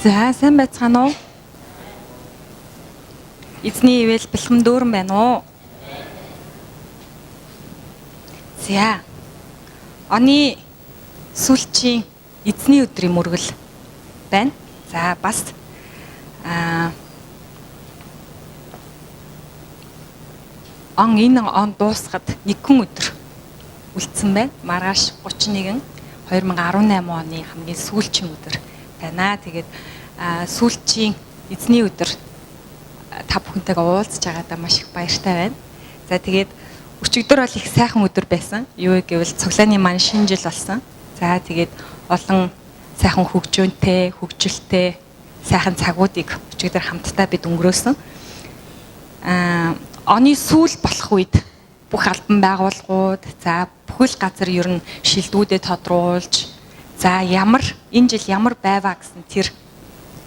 За сайн байцгаана уу? Эзний ивэл бэлхэм дүүрэн байна уу? За. Оны сүүлчийн эзний өдрийн мөргөл байна. За бас энэ он дуусгаад нэгэн өдөр үлдсэн байна. Маргааш 31 2018 оны хамгийн сүүлчийн өдөр байна. Тэгээд сүүлчийн эзний өдөр та бүхэнтэйгээ уулзж байгаадаа маш их баяртай байна. За тэгээд өчигдөр бол их сайхан өдөр байсан. Юу гэвэл цуглааны маань шинэ жил болсон. За тэгээд олон сайхан хөгжөөнтэй, хөгжилтэй сайхан цагуудыг өчигдөр хамтдаа бид өнгөрөөсөн. Оны сүүл болох үед бүх албан байгууллагууд, за бүхэл газар ер нь шилдэгүүдэд тодруулж, за энэ жил ямар байваа гэсэн тэр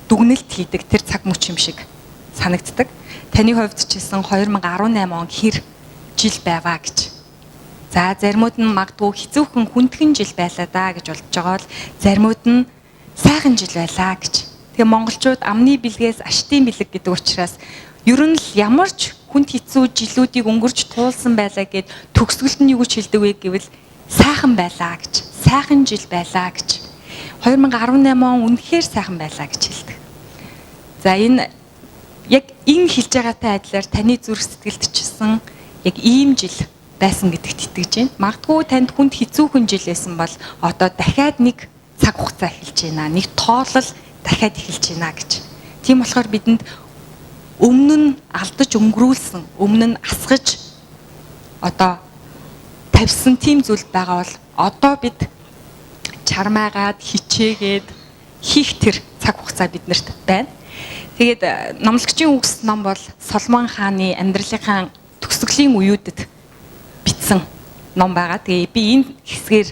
дүгнэлт хийдэг тэр цаг мөч юм шиг санагддаг. Таны хувьд ч гэсэн 2018 он хэр жил байваа гэж. За заримуд нь магадгүй хэцүүхэн хүндхэн жил байлаа да гэж болж байгаа бол заримуд нь сайхан жил байлаа гэж. Тэгээ монголчууд амны бэлгээс аштын бэлэг гэдэг учраас ер нь л ямар ч хүнд хэцүү жилүүдийг өнгөрч туулсан байлаа гэд төгсгөлд нь юу гэж хэлдэг вэ гэвэл сайхан байлаа гэж. Сайхан жил байлаа гэж. 2018 он үнэхээр сайхан байлаа гэж хэлдэг. За энэ хэлж байгаатай адилаар таны зүрх сэтгэлд чсэн яг ийм жил байсан гэдэгт итгэж байна. Магадгүй танд хүнд хэцүүхэн жил байсан бол одоо дахиад нэг цаг хугацаа эхэлж байна. Нэг тоолол дахиад эхэлж байна гэж. Тийм болохоор бидэнд өмнө нь алдаж өнгөрүүлсэн, өмнө нь асгаж одоо тавьсан тийм зүйл байгаа бол одоо бид чармаагаад хичээгээд хийх тэр цаг хугацаа биднэрт байна. Тэгээд номлогчийн үгс ном бол Соломон хааны амьдралынхаа төгсгөлийн үеүүдэд бичсэн ном байгаа. Тэгээ би энэ хэсгээр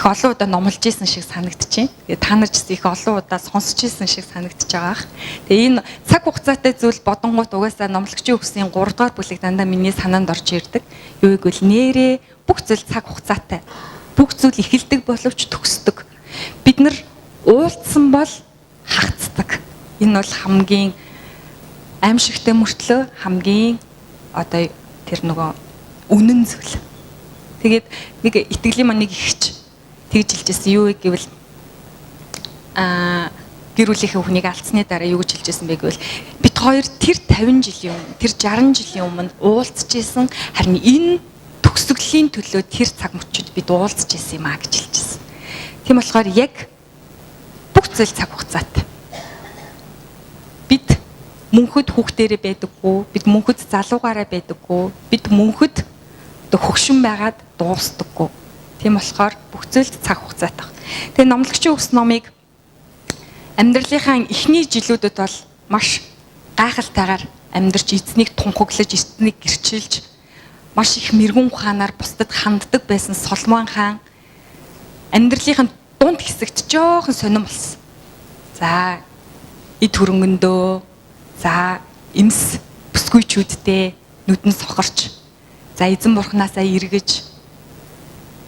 их олон удаа номлож исэн шиг санагдчихээн. Тэгээ та нар ч их олон удаа сонсч исэн шиг санагдчих байгаа. Тэгээ энэ цаг хугацаатай зүйл бодонгууд угаасаа номлогчийн үгсийн 3 дугаар бүлэг дандаа миний санаанд орж ирдэг. Юу гэвэл нэрээ бүх зүйл цаг хугацаатай. Бүх зүйл эхэлдэг боловч төгсдөг. Бид нар уулзсан бол хагацдаг. Энэ бол хамгийн аимшигтай мөртлөө хамгийн одоо тэр нөгөө үнэн зүйл. Тэгээд нэг итгэлийн маань нэг ихч тэгж хэлжсэн юу гэвэл гэр бүлийнхээ хүнийг алдсны дараа юу гэж хэлжсэн бэ гэвэл бид хоёр тэр 50 жилийн өмнө тэр 60 жилийн өмнө уулзж исэн харин энэ төгсгөлийн төлөө тэр цаг мөчид бид уулзж исэн юм а гэж хэлжсэн. Тийм болохоор яг бүх зүйл цаг хугацаатай. Бид мөнхөд хүүхдээрээ байдаггүй, бид мөнхөд залуугаараа байдаггүй, бид мөнхөд хөгшин байгаад дуустдаггүй. Тийм болохоор бүх зүйлд цаг хугацаатай. Тэгээ номлогчийн үгс номыг амьдралынхаа эхний жилүүдэд бол маш гайхалтайгаар амьдарч эзнийг тунхаглаж, эзнийг гэрчилж, маш их мэрэгүн ухаанаар бусдад ханддаг байсан Соломон хаан амьдралынхаа дунд хэсэгт жоохон сонирм болсон. За эд хөрөнгөндөө, за эмс бүсгүйчүүдтэй нүдэн сохорч, за эзэн бурхнаасаа эргэж.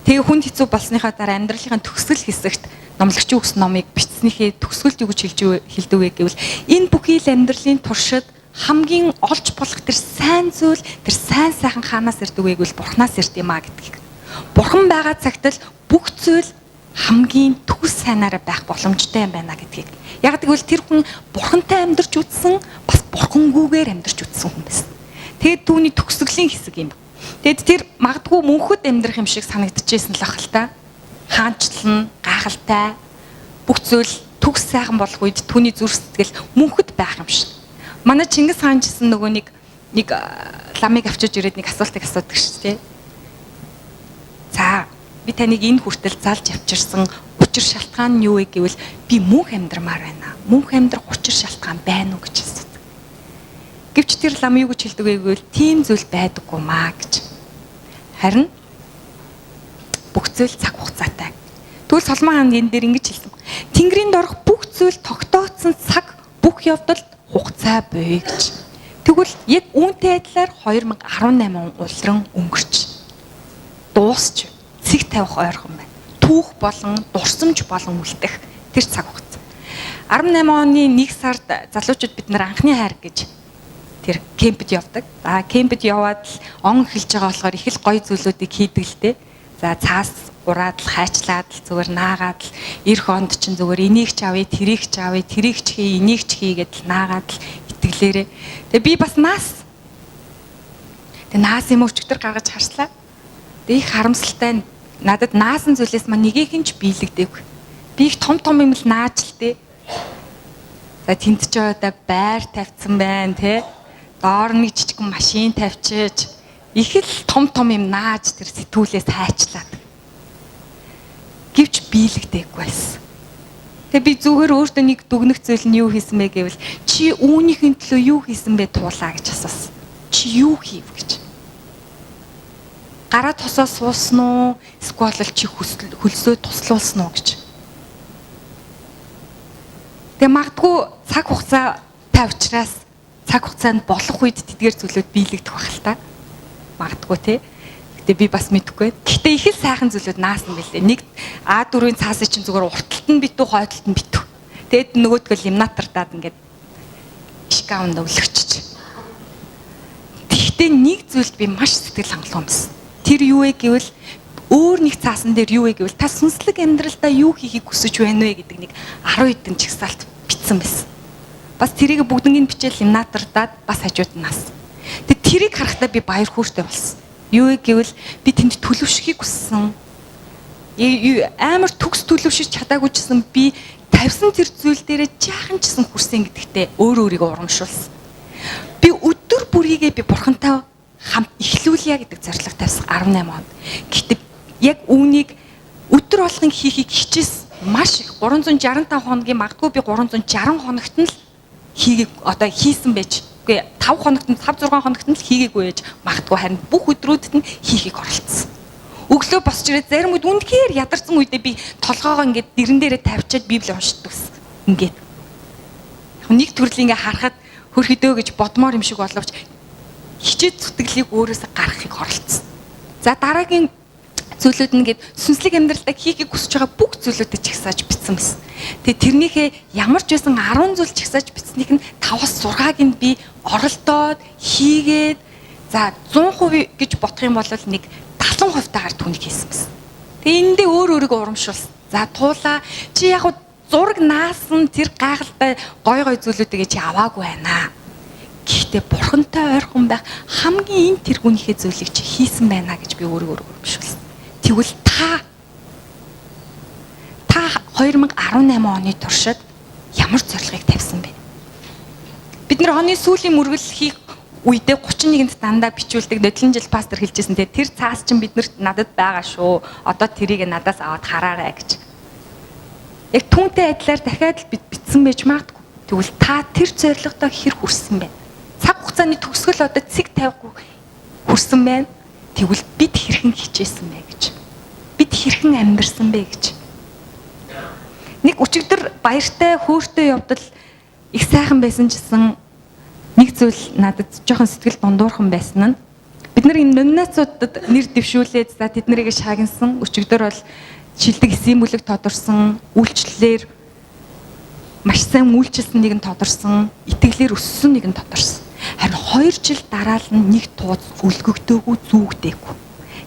Тэгээ хүнд хэцүү болсныхаа дараа амьдралынхаа төгсгөл хэсэгт номлогчийн үгс номыг бичснийхээ төгсгөлд юу гэж хэлдэг вэ гэвэл энэ бүхий л амьдралын туршид хамгийн олж болох тэр сайн зүйл, тэр сайн сайхан хаанаас ирдэг вэ гэвэл бурхнаас ирд юм а гэдгийг. Бурхан байгаа цагт л бүх зүйл хамгийн төгс сайнаараа байх боломжтой юм байна гэдгийг. Яг тэгвэл тэр хүн бурхантай амьдарч үтсэн, бас бурхангүйгээр амьдарч үтсэн хүн байсан. Тэгээд түүний төгсгөлийн хэсэг юм. Тэгэд тэр магадгүй мөнхөд амьдрах юм шиг санагдчихсэн л ах л та. Хаанчлан, гайхалтай бүх зүйл төгс сайхан болох үед түүний зүрх сэтгэл мөнхөд байх юм шиг. Манай Чингис хаан ч гэсэн нөгөө нэг ламыг авчиж ирээд нэг асуултыг асуудаг шүү дээ. За би таныг энэ хүртэл залж авчирсан учир шалтгаан нь юу вэ гэвэл би мөнх амьдрмаар байна. Мөнх амьдрах учир шалтгаан байна уу гэж асуудаг. Гэвч тэр лам юу гэж хэлдэг вэ гэвэл тийм зүйл байдаггүй маа гэж. Харин бүх зүйл цаг хугацаатай. Тэгвэл Соломон хаан энэ дээр ингэж хэлсэн. Тэнгэрийн дорох бүх зүйл тогтооцсон цаг бүх явдал хугацаа буй гэж. Тэгвэл яг үүнтэй адилаар 2018 он улиран өнгөрч дуусч цэг тавих ойрхон байна. Түүх болон дурсамж болон үлдэх тэр цаг хугацаа. 18 оны 1 сард залуучууд бид нар анхны хайр гэж тэр кемпэд явдаг. За кемпэд яваад л он эхэлж байгаа болохоор их л гоё зүйлүүдийг хийдэг л дээ. За цаас ураад л хайчлаад л зүгээр наагаад л эх онд чинь зүгээр энийг ч авъя, тэрийг ч авъя, тэрийг ч хий, энийг ч хий гэдэл наагаад л итгэлээрээ. Тэгээ би бас наас юм өчтөр гаргаж харслаа. Тэгээ их харамсалтай надад наасан зүйлээс мань нэгийг нь ч биелэгдээгүй. Би их том юм л нааж л дээ. За тэнд ч одоо байр тавьсан байна те. Доор нэг жижигхэн машин тавьчиж их л том юм нааж тэр сэтгүүлээс хайчлаад. Гэвч биелэгдээгүй байсан. Тэгээ би зүгээр өөртөө нэг дүгнэх зүйл нь юу хийсэн бэ гэвэл чи үүнийхэн төлөө юу хийсэн бэ туулаа гэж асуусан. Чи юу хийв гэж. Гараа тосоо суусан уу? Эсвэл чи хөлсөө туслуулсан уу гэж. Тэгээ магадгүй цаг хугацаатай учраас цаг хугацаанд болох үед тэдгээр зүйлүүд биелэгдэх байх л та. Магадгүй тий. Гэтэ би бас мэдэхгүй. Гэтэ их л сайхан зүйлүүд наасан байлээ. Нэг А4-ийн цаасыг чинь зүгээр урталт нь битүү, хойдолт нь битүү. Тэгэд нөгөөдгөл лимнатардаад ингээд шкафнд өлөгчж. Гэхдээ нэг зүйлд би маш сэтгэл хангалуун байсан. Тэр юу вэ гэвэл өөр нэг цаасан дээр юу вэ гэвэл та сүнслэг амьдралдаа юу хийхийг хүсэж байна вэ гэдэг нэг 10 хэдэн чагсаалт бичсэн байсан. Бас тэрийг бүгднийг бичээл лимнатардаад бас хажууд нь нас. Тэгээ тэрийг харахтаа би баяр хөөртэй болсон. Юу вэ гэвэл би тэнд төлөвшөхийг хүссэн. Амар төгс төлөвшөж чадаагүй чсэн би тавьсан тэр зүйл дээрээ жаахан ч гэсэн хүрсэн гэдэгтээ өөрийгөө урамшуулсан. Би өдөр бүрийгээ би бурхантай хамт эхлүүлье гэдэг зорилго тавьсан 18 онд. Гэхдээ яг үүнийг өдөр болгон хийхийг хичээс маш их 365 хоногийн магадгүй би 360 хоногт нь л хийгийг одоо хийсэн байж. Үгүй 5 хоногт нь 5 6 хоногт нь л хийгээгүй байж магадгүй харин бүх өдрүүдэд нь хийхийг оролцсон. Өглөө босч ирээд зарим үед үнэхээр ядарсан үедээ би толгоогоо ингээд дэрэн дээрээ тавьчаад Библи уншдаг ус. Ингээд. Нэг төрлийн ингээ харахад хөрхөдөө гэж бодмоор юм шиг боловч хичээд зүтгэлийг өөрөөсөө гаргахыг оролцсон. За дараагийн зүйлүүд нь ингээд сүнслэг амьдралдаа хийхийг хүсэж байгаа бүх зүйлүүдэд чагсааж бичсэн байсан. Тэгээ тэрнийхээ ямар ч байсан 10 зүйл чагсааж бичснийг нь 5-аас 6-ыг нь би оролдоод хийгээд за 100% гэж бодох юм бол нэг 70% таагаар түүнийг хийсэн байсан. Тэгээ эндээ өөрийгөө урамшуулсан. За туулаа чи яг зураг наасан тэр гайхалтай гой зүйлүүдийг чи аваагүй байна. Гэхдээ бурхантай ойрхон байх хамгийн энэ тэргүүнийхээ зүйлийг чи хийсэн байна гэж би өөрийгөө урамшуулсан. Тэгвэл та 2018 оны туршид ямар зорилгыг тавьсан бэ? Бид нар оны сүүлийн мөргөл хийх үедээ 31-нд дандаа бичүүлдэг нодлон жил пастор хэлжсэн. Тэр цаас чинь биднэрт надад байгаа шүү. Одоо тэрийг надаас аваад хараарай гэж. Яг түүнтэй адилаар дахиад л бичсэн байж магадгүй. Тэгвэл та тэр зорилгодоо хэр хүрсэн бэ? Цаг хугацааны төгсгөл одоо цэг тавихгүй хүрсэн байна. Тэгвэл бид хэрхэн хичээсэн бэ гэж. Бид хэрхэн амьдэрсэн бэ гэж. Нэг өчигдөр баяртай хөөртэй явдал их сайхан байсан гэсэн нэг зүйл надад жоохон сэтгэл дундуурхан байсан нь бид нар энэ номинацуудад нэр дэвшүүлээд за тэднийг шагнасан өчигдөр бол шилдэг эсийн бүлэг тодорсон үйлчлэлээр маш сайн үйлчилсэн нэг нь тодорсон итгэлээр өссөн нэг нь тодорсон харин 2 жил дараал нь нэг тууз өлгөгдөөгүй зүгдээгүй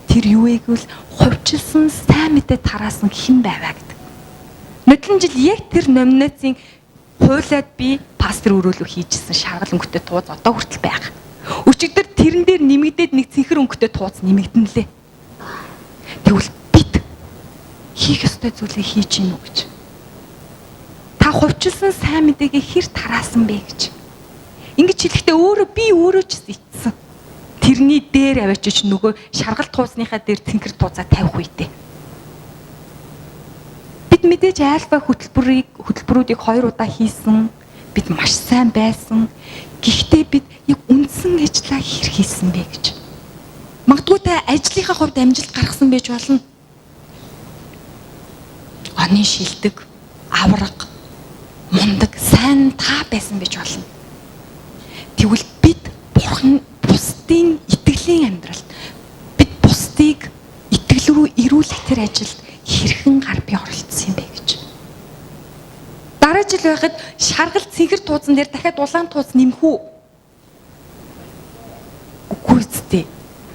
тэр юу вэ гэвэл хувьчилсан сайн мэдээ тараасан хэн байваа гэдэг нодлон жил яг тэр номинацийн хуйлаад би пастор өрөөлөв хийжсэн шаргал өнгөтэй тууз одоо хүртэл байгаа. Өчигдөр тэрэн дээр нэмэгдээд нэг цэнхэр өнгөтэй тууз нэмэгдэн лээ. Тэгвэл бид хийх ёстой зүйлийг хийж гин үү гэж. Та хувьчилсан сайн мэдээгээ хэр тараасан бэ гэж. Ингэж хэлэхдээ би өөрөө ч итсэн. Тэрний дээр аваачиж нөгөө шаргал туузныхаа дээр цэнхэр туузаа тавих үедээ. Бид мэдээж альфа хөтөлбөрүүдийг 2 удаа хийсэн. Бид маш сайн байсан. Гэхдээ бид яг үндсэн ажлаа хэр хийсэн бэ гэж. Магадгүй та ажлынхаа хувьд амжилт гаргасан байж болно. Оны шилдэг, авраг, мундаг, сайн та байсан байж болно. Тэгвэл бид бурхан бусдын итгэлийн амьдралд бид бусдыг итгэл рүү ирүүлэх тэр ажилд хэрхэн гар бие оролцсон юм бэ гэж. Дараа жил байхад шаргал цэнхэр тууцан дээр дахиад улаан тууц нэмэх үү? Үгүй үстэй.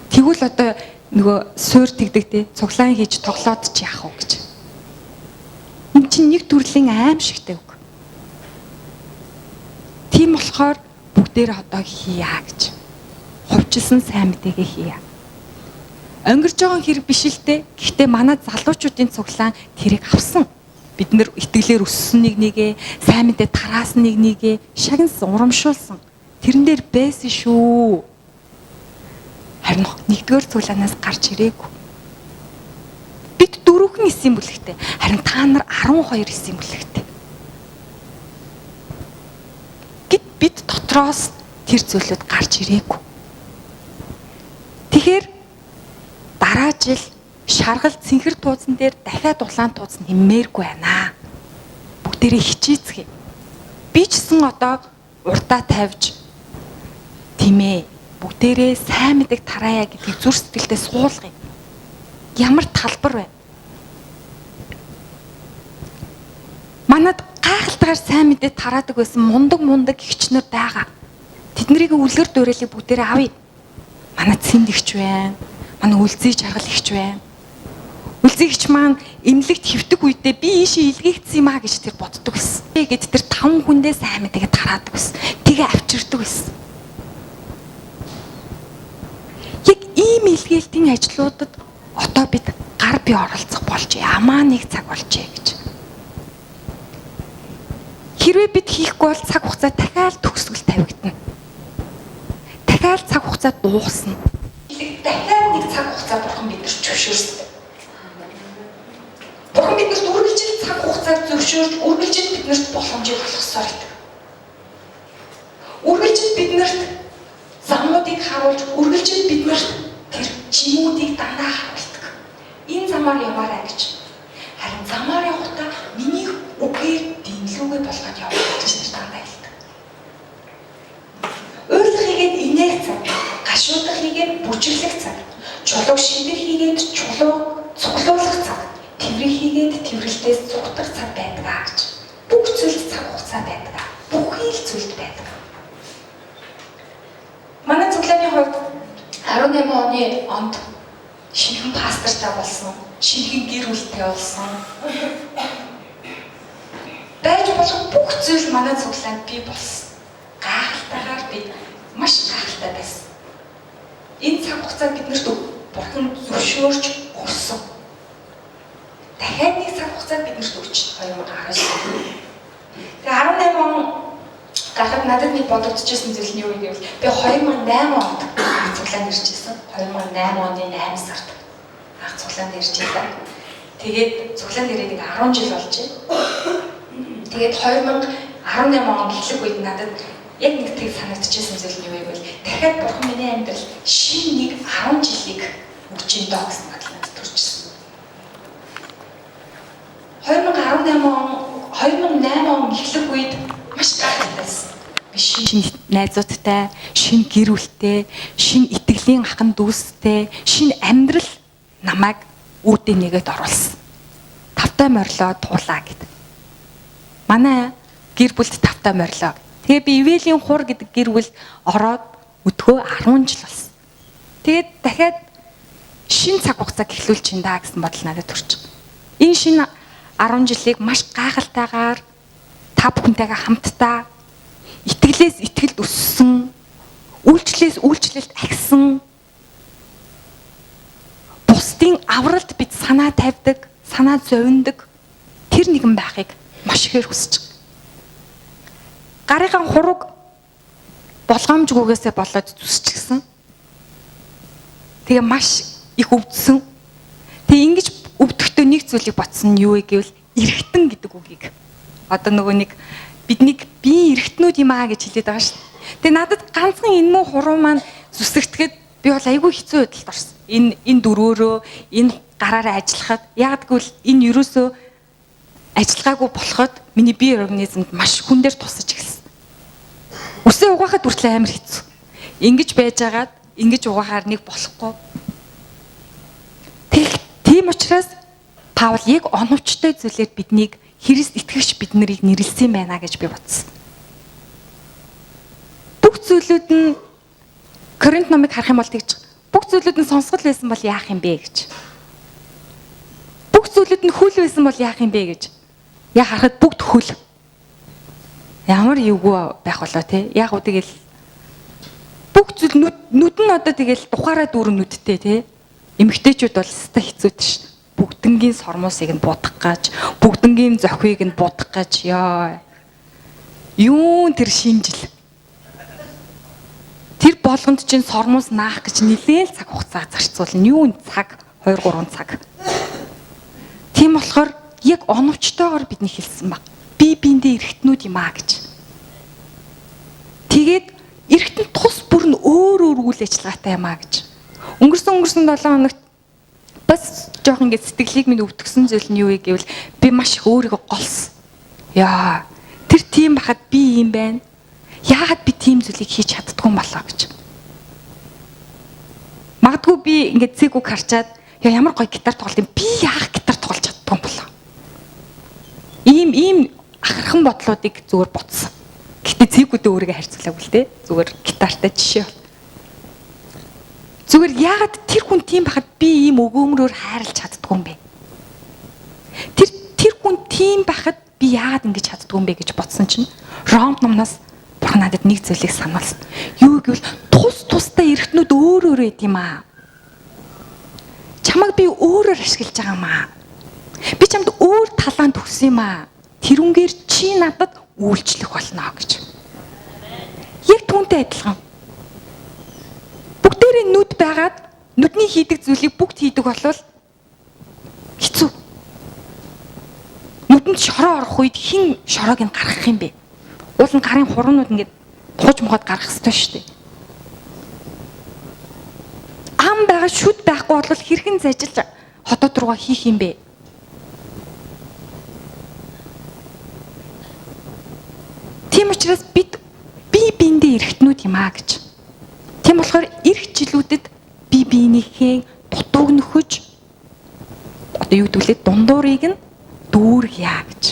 Тэгвэл одоо нөгөө суур тэгдэг те цуглаан хийж тоглоод ч яах вэ гэж. Энд чинь нэг төрлийн аимшигтай үг. Тийм болохоор бүгдээр одоо хийя гэж. Хувьчилсан сайн мэдээгээ хийя. Өнгөрж байгаа хэрэг биш л те. Гэхдээ манай залуучуудын цуглаан тэрийг авсан. Бид нэр итгэлээр өссөн нэг нэгээ, сайн мэдээ тараасан нэг нэгээ шагнасан, урамшуулсан. Тэрэн дээр байсан шүү. Харин нэгдүгээр цуглаанаас гарч ирээгүй. Бид дөрөвхөн эсийн бүлэгтэй. Харин та нар 12 эсийн бүлэгтэй. Бид дотроос тэр зүйлүүд гарч ирээгүй. Тэгэхээр дараа жил шаргал цэнхэр тууцан дээр дахиад улаан тууц нэммээргүй байна. Бүгдээрээ хичээцгээе. Би ч гэсэн одоо урдаа тавьж тимээ бүгдээрээ сайн мэдэг тараая гэдгийг зүр сэтгэлдээ суулгая. Ямар талбар вэ? Манад гайхалтайгаар сайн мэдээ тараадаг байсан мундаг эгчнэр байгаа. Тэднийг үлгэр дуурайлыг бүгдээрээ авъя. Манай цэнд эгч байна. Манай үлзий жаргал эгч байна. Үлзийгч маань эмнэлэгт хэвтэх үедээ би ийшээ илгээгдсэн юм а гэж тэр боддог байсан. Тэгэд тэр 5 хүндээ сайн мэдээгээ тараадаг байсан. Тэгээ авчирдаг байсан. Яг ийм илгээлтийн ажлуудад одоо бид гар бие оролцох болж ямаа нэг цаг болжээ гэж. Хэрвээ бид хийхгүй бол цаг хугацаа дахиад төгсгөл тавигдана. Дахиад цаг хугацаа дуусна. Дахиад нэг цаг хугацаа бурхан биднэрт зөвшөөрсөн. Бурхан биднэрт үргэлжил цаг хугацааг зөвшөөрж, үргэлжил биднэрт боломжийг олгосоор байдаг. Үргэлжил биднэрт замуудыг харуулж, үргэлжил биднэрт тэр чимүүдийг дандаа харуулдаг. Энэ замаар яваарай гэж. Харин замаар явахдаа миний үгээр дэмлүүгээ болгоод явах гэж тэр дандаа хэлдэг. Өөрлөх хийгээд инээх цаг, гашуудах хийгээд бүжиглэх цаг, чулуу шидэх хийгээд чулуу цуглуулах цаг, тэврэх хийгээд тэврэлтээс цугтах цаг байдаг гэж. Бүх зүйлд цаг хугацаа байдаг. Бүхий л зүйлд байдаг. Манай цуглааны хувьд 18 оны онд шинхэн пастортай болсон, шинхэн гэр бүлтэй болсон. Байж болох бүх зүйл манай цуглаанд бий болсон. Гайхалтайгаар бид маш гайхалтай байсан. Энэ цаг хугацаанд биднэрт бурхан зөвшөөрч өгсөн. Дахиад нэг цаг хугацаанд биднэрт өгч 2019. Тэгээ 18 он гарахад надад нэг бодогдчихсэн зүйл нь юу гэвэл би 2008 онд цуглаанд ирж ирсэн. 2008 оны 8 сард цуглаанд ирж ирсэн. Тэгээд цуглаанд ирээд нэг 10 жил болж байна. Тэгээд 2018 он эхлэх үед надад яг нэг тийг санагдчихсан зүйл нь юу гэвэл дахиад бурхан миний амьдрал шинэ нэг 10 жилийг өгч ин доо гэсэн бодол надад төрчихсөн. 2008 он эхлэх үед маш гайхалтайсэн. Би шинэ найзуудтай, шинэ гэр бүлтэй, шинэ итгэлийн ахын дүүстэй, шинэ амьдрал намайг үүдээ нэгэд оруулсан. Тавтай морилоо туулаа гэд. Манай гэр бүлд тавтай морилоо. Тэгээ би Ивэлийн хур гэдэг гэр бүлд ороод өдгөө 10 жил болсон. Тэгээд дахиад шинэ цаг хугацаа эхлүүлж ин даа гэсэн бодол надад төрчих. Энэ шинэ 10 жилийг маш гайхалтайгаар та бүхэнтэйгээ хамтдаа итгэлээс итгэлд өссөн, үйлчлээс үйлчлэлд ахисан, бусдын авралд бид санаа тавьдаг, санаа зовндог тэр нэгэн байхыг маш ихээр хүсэж байна. Гарынхаа хураг болгоомжгүйгээсээ болоод зүсчихсэн. Тэгээ маш их өвдсөн. Тэгээ ингэж өвдөхдөө нэг зүйлийг бодсон нь юу вэ гэвэл эргэтэн гэдэг үгийг. Одоо нөгөө нэг биднийг би эргэтнүүд юм аа гэж хэлээд байгаа шүү дээ. Тэгээ надад ганцхан энэ муу хуруу маань зүсэгдэхэд би бол айгүй хэцүү байдалд орсон. Энэ дөрөөрөө энэ гараараа ажиллахад яг гэвэл энэ ерөөсөө ажиллагаагүй болоход миний бие организмд маш хүн дээр тусаж эхэлсэн. Үсээ угаахад хүртэл амар хэцүү. Ингэж байжгаад ингэж угаахаар нэг болохгүй. Тийм учраас Паул яг оновчтой зүйлээр биднийг Христ итгэгч бид нарыг нэрлсэн байна гэж би бодсон. Бүх зүйлүүд нь Коринт номыг харах юм бол тэгж бүх зүйлүүд нь сонсгол байсан бол яах юм бэ гэж. Бүх зүйлүүд нь хөл байсан бол яах юм бэ гэж. Яг харахад бүгд хөл. Ямар эвгүй байх болоо те. Яг уу тэгэл бүх зүйл нүд нь одоо тэгэл тухаараа дүүрэн нүдтэй те. Эмэгтэйчүүд бол өстой хэцүүтэй ш. Бүгднгийн сормосыг нь будах гэж, бүгднгийн зохиыг нь будах гэж ёо. Юун тэр шинжил. Тэр болгонд чинь сормос наах гэж нэлээл цаг хугацаа зарцуулна. Юун цаг 2-3 цаг. Тийм болохоор яг оновчтойгоор бидний хэлсэн баг. Би биендээ эргэтнүүд юм аа гэж. Тэгээд эргэтэн тус бүр нь өөр үйл ажиллагаатай юм аа гэж. Өнгөрсөн 7 хоногт бас жоох ингэ сэтгэлийг минь өвтгсөн зүйл нь юу вэ гэвэл би маш их өөрийгөө голсон. Яа, тэр тийм бахад би юм байна. Яагаад би тийм зүйлийг хийж чаддгүй юм болоо гэж. Магадгүй би ингэ цэгүүг харчаад ямар гоё гитар тоглолт юм. Би яах гитар тоглож чаддгүй юм болоо. Ийм ахархан бодлоодыг зүгээр ботсон. Гэтэ цэгүүдээ өөрийгөө харьцуулаагүй л дээ. Зүгээр гитартай жишээ бол. Зүгээр яагаад тэр хүн тийм бахад би ийм өгөөмрөөр хайрлаж чаддгүй юм бэ? Тэр хүн тийм бахад би яагаад ингэж чаддгүй юм бэ гэж бодсон чинь Ром номноос Бурхан надад нэг зүйлийг сануулсан. Юу гэвэл тустай эргэтнүүд өөр байд юм аа. Чамайг би өөрөөр ашиглаж байгаа юм аа. Би чамд өөр талаанд төгсөн юм аа. Тэрүнгээр чи надад үйлчлэх болно гэж. Яг түүнтэй адилхан. Бүгдээрээ нүд байгаад нүдний хийдэг зүйлийг бүгд хийдэг болвол хэцүү. Нүдэнд шороо орох үед хэн шороог нь гаргах юм бэ? Уул нь гарын хуруунууд ингээд тууж мохоод гаргах ёстой шүү дээ. Ам байгаа шүд байхгүй бол хэрхэн зажилж хотод руугаа хийх юм бэ? Тийм учраас би биендээ эргэтнүүд юм аа гэж. Тийм болохоор эх жилүүдэд би биенийхээ дутууг нөхөж одоо юу гэдүүлээ дундуурыг нь дүүргийа гэж.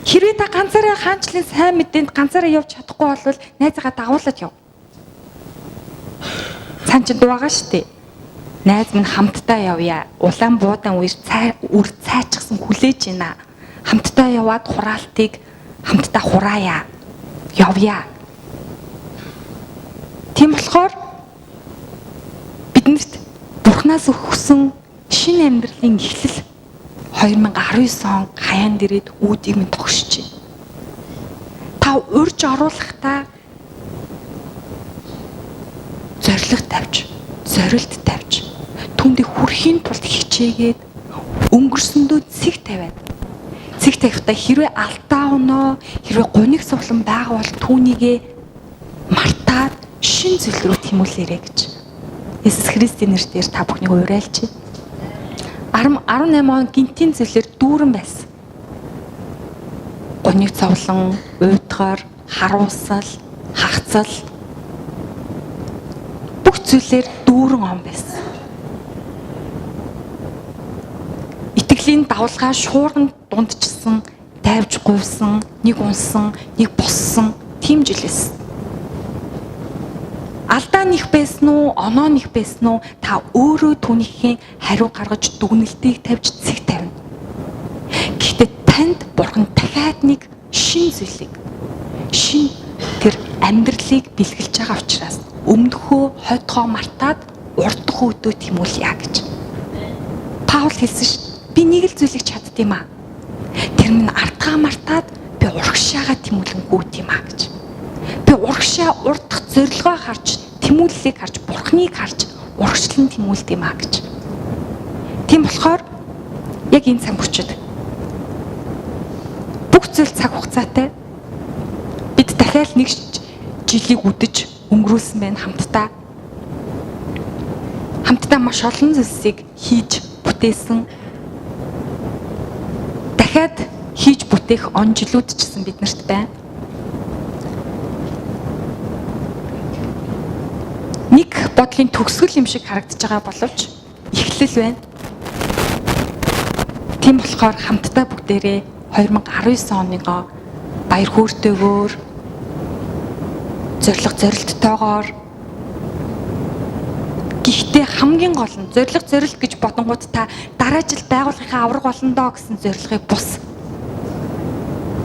Хэрвээ та ганцаараа хаанчлын сайн мэдээнд ганцаараа явж чадахгүй бол найзаагаа дагуулад яв. Цаан ч дуугаа штэ. Найз минь хамтдаа явъя. Улаан буудан үр цайчсан хүлээж байна. Хамтдаа яваад хураалтыг хамтдаа хураая. Явъя. Тийм болохоор биднэрт Бурханаас өгсөн шинэ амьдралын эхлэл 2019 он хаяанд ирээд үүдийг минь тогшиж байна. Та урьж оруулахдаа зорилт тавьж, түндээ хүрэхийн тулд хичээгээд өнгөрсөндөө цэг тавиад. Цэг тавьхдаа хэрвээ алдаа оноо, хэрвээ гуниг сувлан байгаа бол түүнийгээ мартаад шин зүйл рүү тэмүүлээрэй гэж. Есүс Христийн нэрээр та бүхнийг уриалж байна. 18 он гинтийн зүйлээр дүүрэн байсан. Гуниг цовлон, уйдгар, харуусал, хагцал бүх зүйлээр дүүрэн он байсан. Итгэлийн давлгаа шуурган дундчсан, дайвж гуйсан, нэг унсан, нэг боссон тийм жилээс. Алдаа нэх байсан уу, оноо нэх байсан уу та өөрөө түүнийхээ хариу гаргаж дүгнэлтийг тавьж цэг тавина. Гэхдээ танд Бурхан дахиад нэг шин зүйлийг, шин тэр амьдралыг бэлгэлж байгаа учраас өмнөхөө хойдгоо мартаад урдх өдөө тэмүүлъя гэж. Паул хэлсэн ш. Би нэг л зүйлийг чаддсан юм аа. Тэр минь артгаа мартаад би урагшаага тэмүүлэнгүүт юм аа гэж. Би урагшаа урдах зорилгоо харж, тэмүүллийг харж, Бурхныг харж, урагшлан тэмүүлд юм аа гэж. Тийм болохоор яг энэ цаг мөчид бүх зүйл цаг хугацаатай. Бид дахиад нэг жилийг үдэж өнгөрүүлсэн байна хамтдаа. Хамтдаа маш олон зүйлсийг хийж бүтээсэн. Дахиад хийж бүтээх он жилүүд ч гэсэн биднэрт байна. Нэг бодлын төгсгөл юм шиг харагдаж байгаа боловч эхлэл байна. Тийм болохоор хамтдаа бүгдээрээ 2019 оныгоо баяр хөөртэйгээр зорилттойгоор гэхдээ хамгийн гол нь зорилт гэж бодонгууд та дараа жил байгууллагынхаа авраг болондоо гэсэн зорилгыг бус.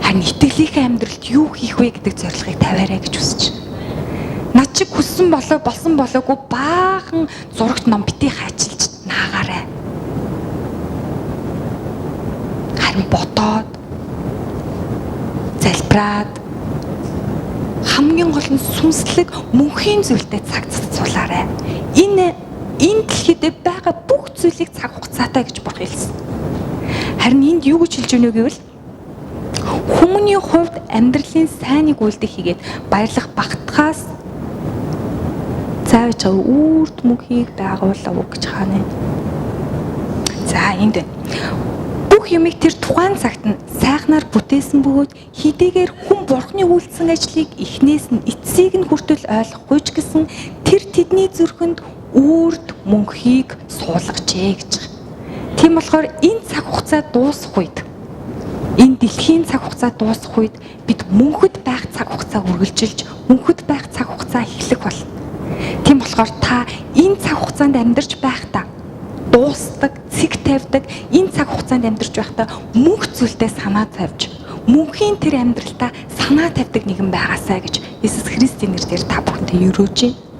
Харин итгэлийнхээ амьдралд юу хийх вэ гэдэг зорилгыг тавиарай гэж хүсэж байна. Над чиг хүссэн болсон болоогүй баахан зурагт ном битгий хачилж наагаарай. Харин бодоод залбираад хамгийн гол нь сүнслэг мөнхийн зүйлтэй цаг зарцуулаарай. Энэ дэлхийд байгаа бүх зүйлийг цаг хугацаатай гэж бурхан хэлсэн. Харин энд юу гэж хэлж өгнө гэвэл хүмүүний хувьд амьдралын сайныг үйлдэх хийгээд баярлах багтахаас заавч үрд мөнхийг байгуулав гэж хаана. За энд бүх юмыг тэр тухайн цагт нь сайхнаар бүтээсэн бөгөөд хэдийгээр хүн бурхны үйлдсэн ажлыг эхнээс нь эцсийг нь хүртэл ойлгохгүй ч гэсэн тэр тэдний зүрхэнд үрд мөнхийг суулгажээ гэж. Тийм болохоор энэ цаг хугацаа дуусах үед энэ дэлхийн цаг хугацаа дуусах үед бид мөнхөд байх цаг хугацаа үргэлжилж мөнхөд байх цаг хугацаа эхлэх болно. Тийм болохоор та энэ цаг хугацаанд амьдарч байхдаа дуустдаг, цэг тавьдаг энэ цаг хугацаанд амьдарч байхдаа мөнх зүйлдээ санаа тавьж мөнхийн тэр амьдралтаа санаа тавьдаг нэгэн байгаасай гэж Иесус Христийн нэрээр та бүхэнтэй өрөөж байна.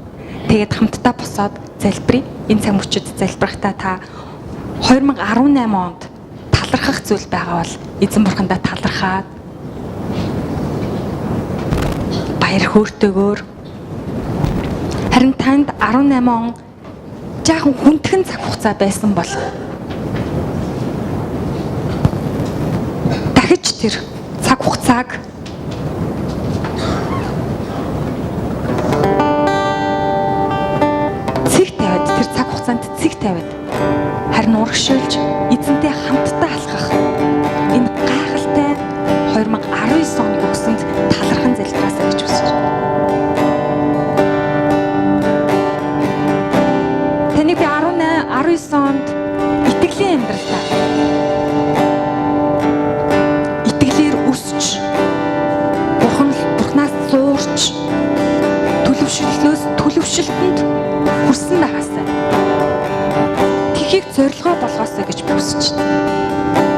Тэгээд хамтдаа босоод залбирая. Энэ цаг мөчид залбирахтаа та 2018 онд талархах зүйл байгаа бол эзэн бурхандаа талархаад баяр хөөртэйгээр харин танд 18 он жаахан хүндхэн цаг хугацаа байсан бол дахиж тэр цаг хугацааг цэг тавиад харин урагшилж эзэнтэй хамтдаа алхах энэ гайхалтай 2019 оны өгсөнд талархан залбираасаа гэж хүсэж байна. Таны би 19 онд итгэлийн амьдралаа итгэлээр өсч бурхнаас зуурч төлөвшөлтөнд хүрсэн байгаасаа зорилгоо болгоосоо гэж би хүсэж байна.